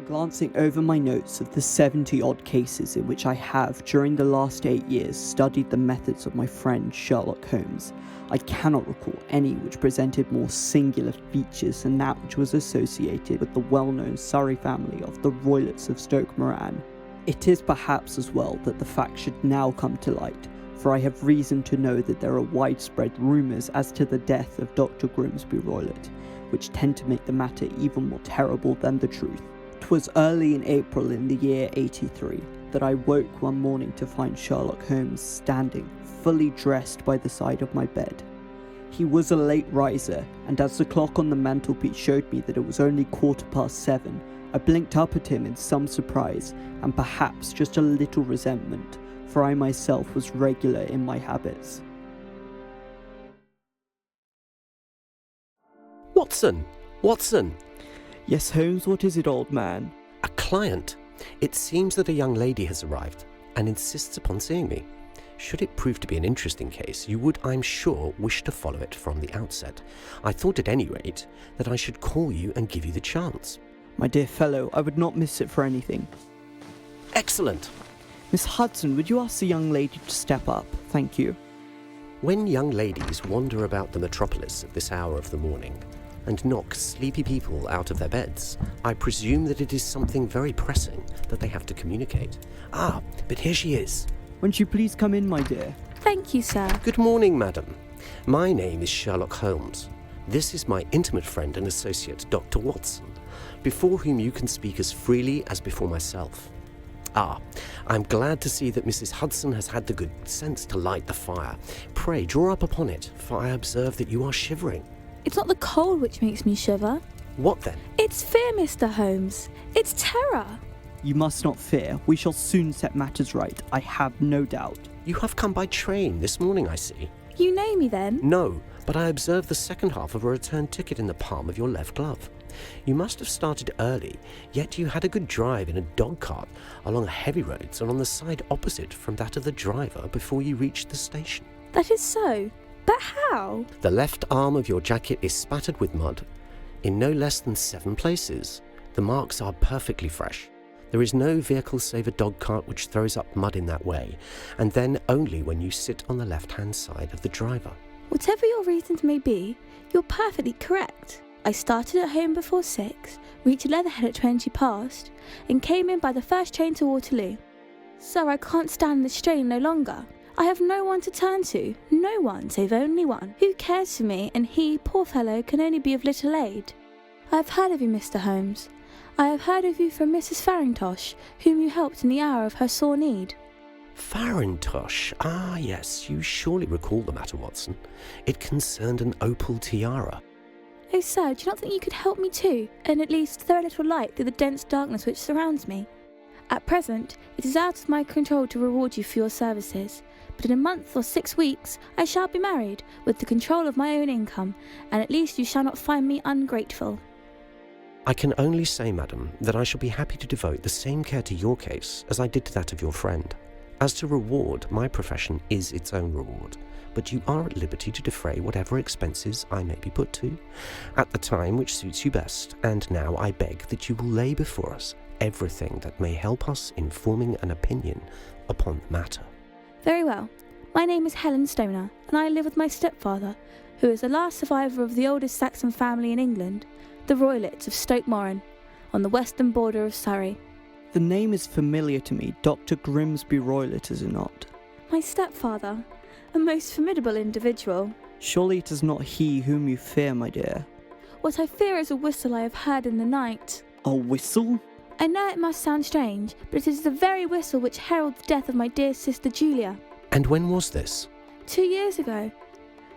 Glancing over my notes of the 70-odd cases in which I have, during the last 8 years, studied the methods of my friend Sherlock Holmes, I cannot recall any which presented more singular features than that which was associated with the well-known Surrey family of the Roylotts of Stoke Moran. It is perhaps as well that the fact should now come to light, for I have reason to know that there are widespread rumours as to the death of Dr. Grimsby Roylott, which tend to make the matter even more terrible than the truth. 'Twas early in April in the year 83 that I woke one morning to find Sherlock Holmes standing, fully dressed by the side of my bed. He was a late riser, and as the clock on the mantelpiece showed me that it was only 7:15, I blinked up at him in some surprise, and perhaps just a little resentment, for I myself was regular in my habits. Watson! Yes, Holmes, what is it, old man? A client. It seems that a young lady has arrived and insists upon seeing me. Should it prove to be an interesting case, you would, I'm sure, wish to follow it from the outset. I thought at any rate that I should call you and give you the chance. My dear fellow, I would not miss it for anything. Excellent. Miss Hudson, would you ask the young lady to step up? Thank you. When young ladies wander about the metropolis at this hour of the morning, and knock sleepy people out of their beds, I presume that it is something very pressing that they have to communicate. Ah, but here she is. Won't you please come in, my dear? Thank you, sir. Good morning, madam. My name is Sherlock Holmes. This is my intimate friend and associate, Dr. Watson, before whom you can speak as freely as before myself. Ah, I'm glad to see that Mrs. Hudson has had the good sense to light the fire. Pray, draw up upon it, for I observe that you are shivering. It's not the cold which makes me shiver. What then? It's fear, Mr. Holmes. It's terror. You must not fear. We shall soon set matters right, I have no doubt. You have come by train this morning, I see. You know me then? No, but I observed the second half of a return ticket in the palm of your left glove. You must have started early, yet you had a good drive in a dog cart along heavy roads and on the side opposite from that of the driver before you reached the station. That is so. But how? The left arm of your jacket is spattered with mud in no less than 7 places. The marks are perfectly fresh. There is no vehicle save a dog cart which throws up mud in that way, and then only when you sit on the left-hand side of the driver. Whatever your reasons may be, you're perfectly correct. I started at home before 6, reached Leatherhead at 20 past, and came in by the first train to Waterloo. Sir, I can't stand the strain no longer. I have no one to turn to, no one save only one, who cares for me, and he, poor fellow, can only be of little aid. I have heard of you, Mr. Holmes. I have heard of you from Mrs. Farintosh, whom you helped in the hour of her sore need. Farintosh? Ah, yes, you surely recall the matter, Watson. It concerned an opal tiara. Oh, sir, do you not think you could help me too, and at least throw a little light through the dense darkness which surrounds me? At present, it is out of my control to reward you for your services, but in a month or 6 weeks I shall be married, with the control of my own income, and at least you shall not find me ungrateful. I can only say, madam, that I shall be happy to devote the same care to your case as I did to that of your friend. As to reward, my profession is its own reward, but you are at liberty to defray whatever expenses I may be put to, at the time which suits you best, and now I beg that you will lay before us everything that may help us in forming an opinion upon the matter. Very well. My name is Helen Stoner, and I live with my stepfather, who is the last survivor of the oldest Saxon family in England, the Roylotts of Stoke Moran, on the western border of Surrey. The name is familiar to me, Dr. Grimsby Roylott, is it not? My stepfather, a most formidable individual. Surely it is not he whom you fear, my dear. What I fear is a whistle I have heard in the night. A whistle? I know it must sound strange, but it is the very whistle which heralded the death of my dear sister Julia. And when was this? 2 years ago.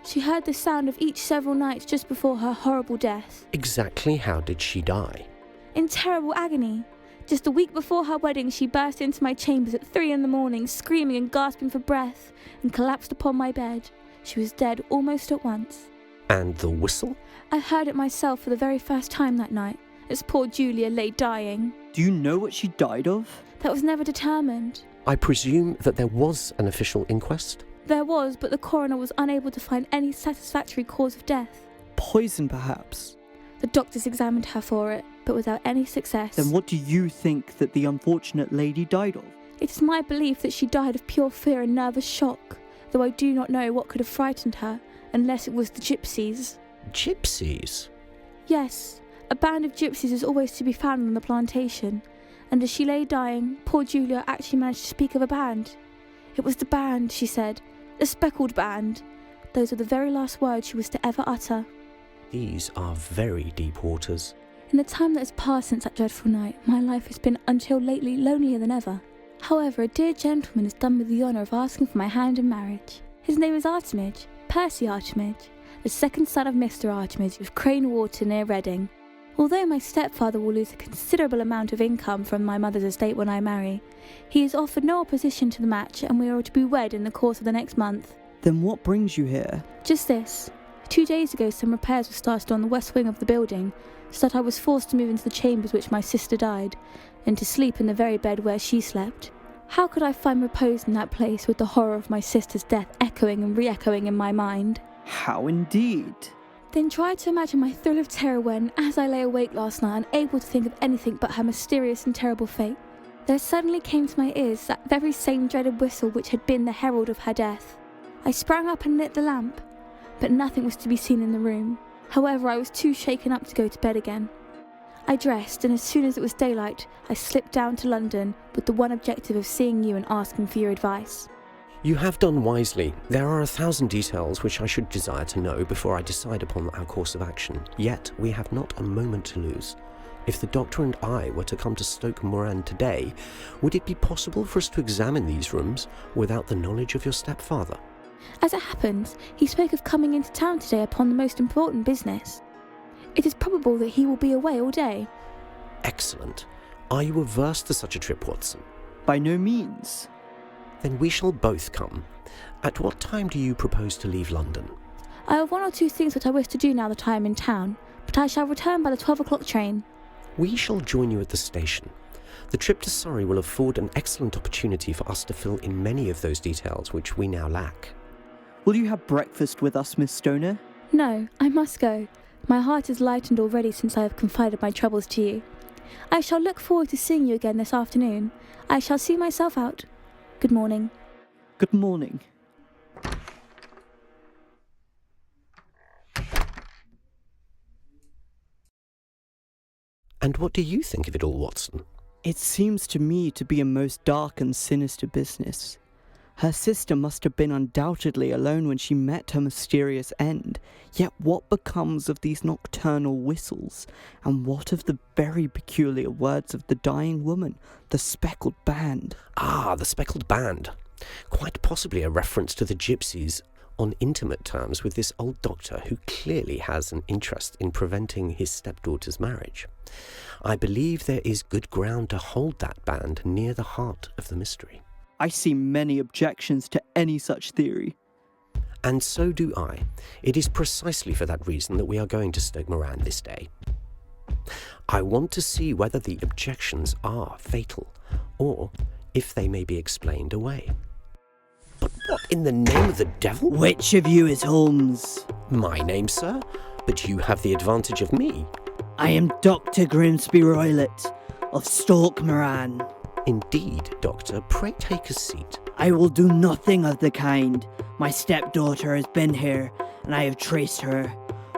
She heard the sound of each several nights just before her horrible death. Exactly how did she die? In terrible agony. Just a week before her wedding, she burst into my chambers at 3 a.m, screaming and gasping for breath, and collapsed upon my bed. She was dead almost at once. And the whistle? I heard it myself for the very first time that night, as poor Julia lay dying. Do you know what she died of? That was never determined. I presume that there was an official inquest? There was, but the coroner was unable to find any satisfactory cause of death. Poison, perhaps? The doctors examined her for it, but without any success. Then what do you think that the unfortunate lady died of? It is my belief that she died of pure fear and nervous shock, though I do not know what could have frightened her, unless it was the gypsies. Gypsies? Yes, a band of gypsies is always to be found on the plantation, and as she lay dying, poor Julia actually managed to speak of a band. It was the band, she said, the Speckled band. Those are the very last words she was to ever utter. These are very deep waters. In the time that has passed since that dreadful night, my life has been until lately lonelier than ever. However, a dear gentleman has done me the honour of asking for my hand in marriage. His name is Artemidge, Percy Artemidge, the second son of Mr. Artemidge of Crane Water near Reading. Although my stepfather will lose a considerable amount of income from my mother's estate when I marry, he has offered no opposition to the match, and we are to be wed in the course of the next month. Then what brings you here? Just this. 2 days ago some repairs were started on the west wing of the building, so that I was forced to move into the chambers which my sister died, and to sleep in the very bed where she slept. How could I find repose in that place with the horror of my sister's death echoing and re-echoing in my mind? How indeed? Then try to imagine my thrill of terror when, as I lay awake last night, unable to think of anything but her mysterious and terrible fate, there suddenly came to my ears that very same dreaded whistle which had been the herald of her death. I sprang up and lit the lamp, but nothing was to be seen in the room. However, I was too shaken up to go to bed again. I dressed, and as soon as it was daylight, I slipped down to London with the one objective of seeing you and asking for your advice. You have done wisely. There are 1,000 details which I should desire to know before I decide upon our course of action. Yet we have not a moment to lose. If the doctor and I were to come to Stoke Moran today, would it be possible for us to examine these rooms without the knowledge of your stepfather? As it happens, he spoke of coming into town today upon the most important business. It is probable that he will be away all day. Excellent. Are you averse to such a trip, Watson? By no means. Then we shall both come. At what time do you propose to leave London? I have 1 or 2 things that I wish to do now that I am in town, but I shall return by the 12 o'clock train. We shall join you at the station. The trip to Surrey will afford an excellent opportunity for us to fill in many of those details which we now lack. Will you have breakfast with us, Miss Stoner? No, I must go. My heart is lightened already since I have confided my troubles to you. I shall look forward to seeing you again this afternoon. I shall see myself out. Good morning. Good morning. And what do you think of it all, Watson? It seems to me to be a most dark and sinister business. Her sister must have been undoubtedly alone when she met her mysterious end. Yet what becomes of these nocturnal whistles? And what of the very peculiar words of the dying woman, the Speckled band? Ah, the Speckled band. Quite possibly a reference to the gypsies on intimate terms with this old doctor who clearly has an interest in preventing his stepdaughter's marriage. I believe there is good ground to hold that band near the heart of the mystery. I see many objections to any such theory. And so do I. It is precisely for that reason that we are going to Stoke Moran this day. I want to see whether the objections are fatal, or if they may be explained away. But what in the name of the devil? Which of you is Holmes? My name, sir? But you have the advantage of me. I am Dr. Grimsby Roylott of Stoke Moran. Indeed, Doctor. Pray take a seat. I will do nothing of the kind. My stepdaughter has been here, and I have traced her.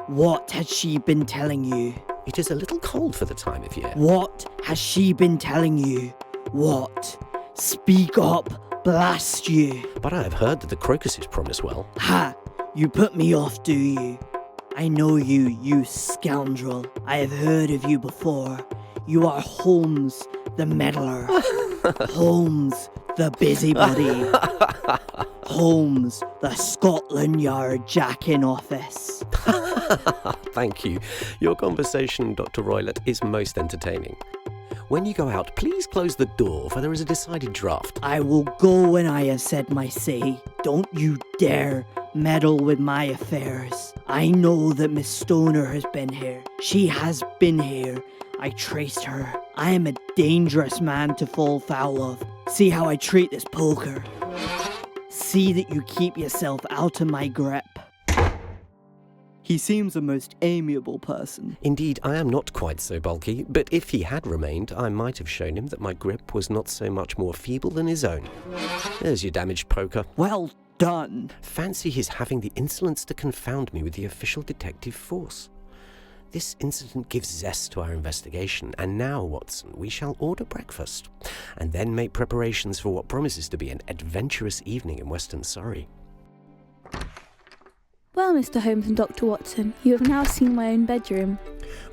What has she been telling you? It is a little cold for the time of year. What has she been telling you? What? Speak up, blast you. But I have heard that the crocuses promise well. Ha! You put me off, do you? I know you, you scoundrel. I have heard of you before. You are Holmes, the meddler. Holmes, the busybody. Holmes, the Scotland Yard Jack in office. Thank you. Your conversation, Dr. Roylott, is most entertaining. When you go out, please close the door, for there is a decided draught. I will go when I have said my say. Don't you dare meddle with my affairs. I know that Miss Stoner has been here. She has been here. I traced her. I am a dangerous man to fall foul of. See how I treat this poker. See that you keep yourself out of my grip. He seems a most amiable person. Indeed, I am not quite so bulky, but if he had remained, I might have shown him that my grip was not so much more feeble than his own. There's your damaged poker. Well done. Fancy his having the insolence to confound me with the official detective force. This incident gives zest to our investigation, and now, Watson, we shall order breakfast, and then make preparations for what promises to be an adventurous evening in Western Surrey. Well, Mr. Holmes and Dr. Watson, you have now seen my own bedroom.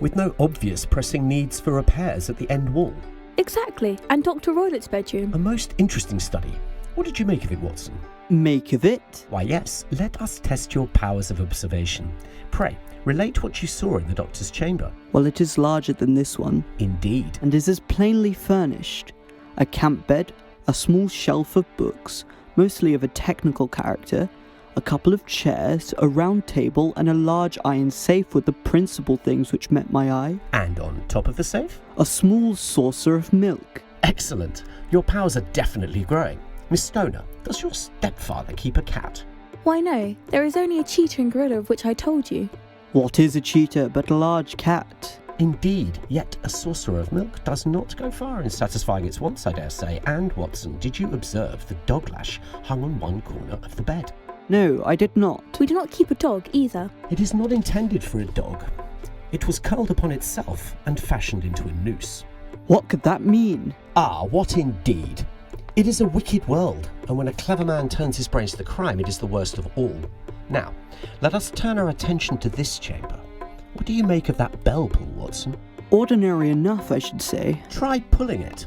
With no obvious pressing needs for repairs at the end wall. Exactly, and Dr. Roylott's bedroom. A most interesting study. What did you make of it, Watson? Make of it? Why, yes, let us test your powers of observation. Pray, relate what you saw in the doctor's chamber. Well, it is larger than this one. Indeed. And is as plainly furnished. A camp bed, a small shelf of books, mostly of a technical character, a couple of chairs, a round table, and a large iron safe were the principal things which met my eye. And on top of the safe? A small saucer of milk. Excellent. Your powers are definitely growing. Miss Stoner, does your stepfather keep a cat? Why no, there is only a cheetah and gorilla of which I told you. What is a cheetah but a large cat? Indeed, yet a saucer of milk does not go far in satisfying its wants, I dare say. And, Watson, did you observe the dog lash hung on one corner of the bed? No, I did not. We do not keep a dog either. It is not intended for a dog. It was curled upon itself and fashioned into a noose. What could that mean? Ah, what indeed? It is a wicked world, and when a clever man turns his brains to the crime, it is the worst of all. Now, let us turn our attention to this chamber. What do you make of that bell pull, Watson? Ordinary enough, I should say. Try pulling it.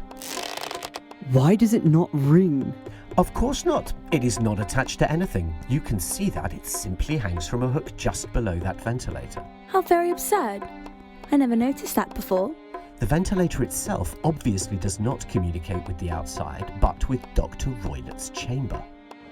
Why does it not ring? Of course not. It is not attached to anything. You can see that it simply hangs from a hook just below that ventilator. How very absurd. I never noticed that before. The ventilator itself obviously does not communicate with the outside, but with Dr. Roylott's chamber.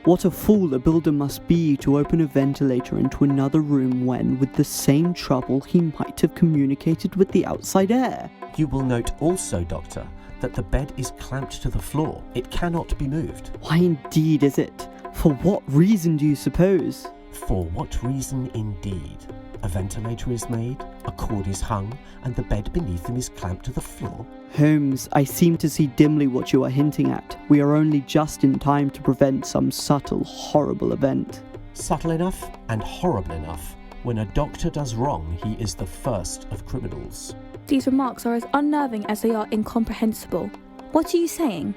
What a fool a builder must be to open a ventilator into another room when, with the same trouble, he might have communicated with the outside air. You will note also, Doctor, that the bed is clamped to the floor. It cannot be moved. Why indeed is it? For what reason do you suppose? For what reason indeed? A ventilator is made, a cord is hung, and the bed beneath him is clamped to the floor. Holmes, I seem to see dimly what you are hinting at. We are only just in time to prevent some subtle, horrible event. Subtle enough and horrible enough. When a doctor does wrong, he is the first of criminals. These remarks are as unnerving as they are incomprehensible. What are you saying?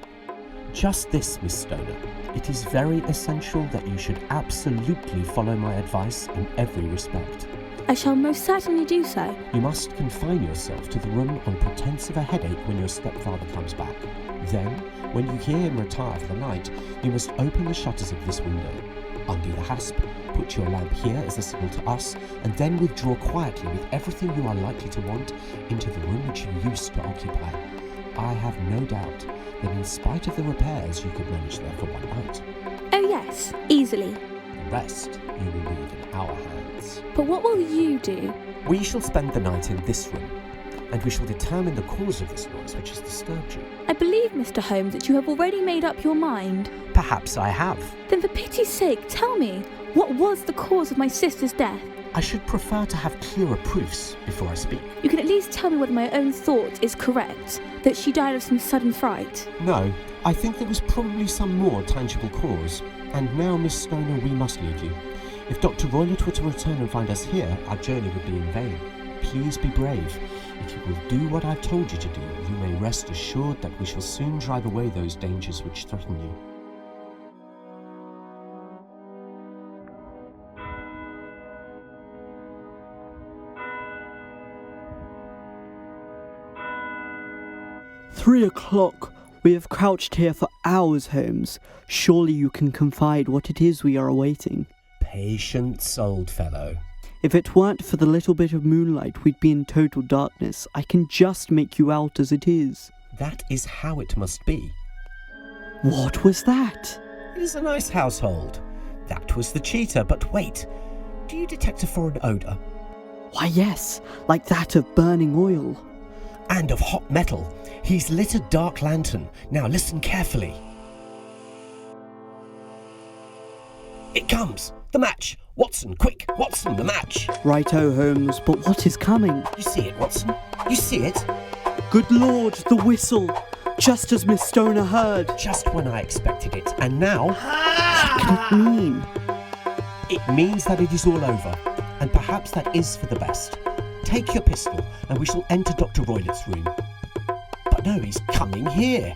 Just this, Miss Stoner. It is very essential that you should absolutely follow my advice in every respect. I shall most certainly do so. You must confine yourself to the room on pretence of a headache when your stepfather comes back. Then, when you hear him retire for the night, you must open the shutters of this window, undo the hasp, put your lamp here as a signal to us, and then withdraw quietly with everything you are likely to want into the room which you used to occupy. I have no doubt that in spite of the repairs you could manage there for one night. Oh yes, easily. The rest you will leave in our hands. But what will you do? We shall spend the night in this room, and we shall determine the cause of this noise which has disturbed you. I believe, Mr. Holmes, that you have already made up your mind. Perhaps I have. Then for pity's sake, tell me, what was the cause of my sister's death? I should prefer to have clearer proofs before I speak. You can at least tell me whether my own thought is correct, that she died of some sudden fright. No, I think there was probably some more tangible cause. And now, Miss Stoner, we must leave you. If Dr. Roylott were to return and find us here, our journey would be in vain. Please be brave. If you will do what I've told you to do, you may rest assured that we shall soon drive away those dangers which threaten you. "3 o'clock. We have crouched here for hours, Holmes. Surely you can confide what it is we are awaiting." Patience, old fellow. "If it weren't for the little bit of moonlight, we'd be in total darkness. I can just make you out as it is." That is how it must be. What was that? It is a nice household. That was the cheetah, but wait. Do you detect a foreign odour? Why, yes, like that of burning oil. And of hot metal. He's lit a dark lantern. Now listen carefully. It comes! The match! Watson, quick! Watson, the match! Righto, Holmes, but what is coming? You see it, Watson? You see it? Good Lord, the whistle! Just as Miss Stoner heard. Just when I expected it, and now... What can it mean? It means that it is all over, and perhaps that is for the best. Take your pistol, and we shall enter Dr. Roylott's room. But no, he's coming here.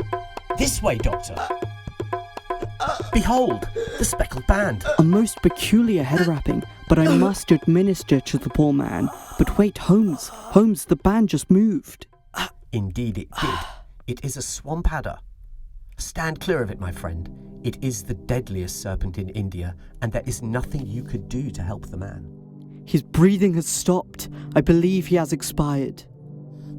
This way, Doctor. Behold, the Speckled band. A most peculiar head wrapping, but I must administer to the poor man. But wait, Holmes, the band just moved. Indeed it did. It is a swamp adder. Stand clear of it, my friend. It is the deadliest serpent in India, and there is nothing you could do to help the man. His breathing has stopped. I believe he has expired.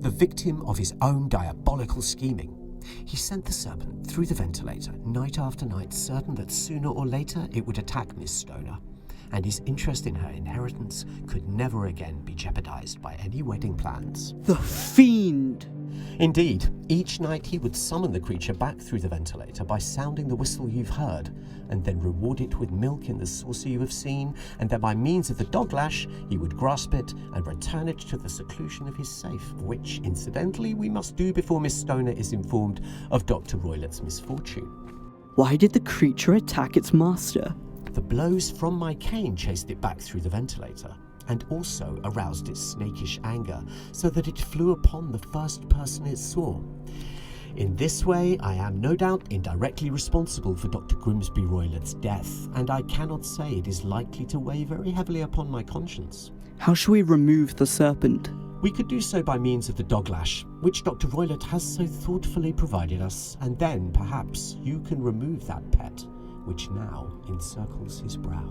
The victim of his own diabolical scheming. He sent the serpent through the ventilator night after night, certain that sooner or later it would attack Miss Stoner, and his interest in her inheritance could never again be jeopardized by any wedding plans. The fiend! Indeed, each night he would summon the creature back through the ventilator by sounding the whistle you've heard, and then reward it with milk in the saucer you have seen, and then by means of the dog lash he would grasp it and return it to the seclusion of his safe, which, incidentally, we must do before Miss Stoner is informed of Dr. Roylott's misfortune. Why did the creature attack its master? The blows from my cane chased it back through the ventilator, and also aroused its snakish anger, so that it flew upon the first person it saw. In this way, I am no doubt indirectly responsible for Dr. Grimsby Roylott's death, and I cannot say it is likely to weigh very heavily upon my conscience. How shall we remove the serpent? We could do so by means of the dog lash, which Dr. Roylott has so thoughtfully provided us, and then, perhaps, you can remove that pet, which now encircles his brow.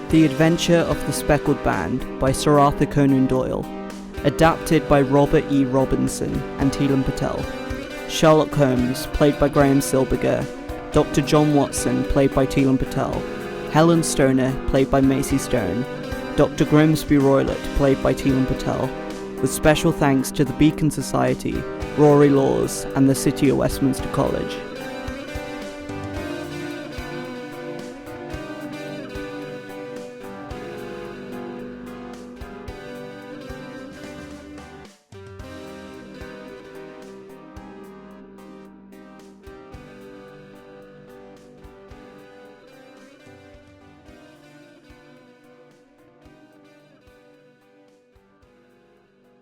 The Adventure of the Speckled Band by Sir Arthur Conan Doyle. Adapted by Robert E. Robinson and Tilum Patel. Sherlock Holmes, played by Graham Silbiger. Dr. John Watson, played by Tilum Patel. Helen Stoner, played by Macey Stone. Dr. Grimsby Roylott, played by Tilum Patel. With special thanks to the Beacon Society, Rory Laws, and the City of Westminster College.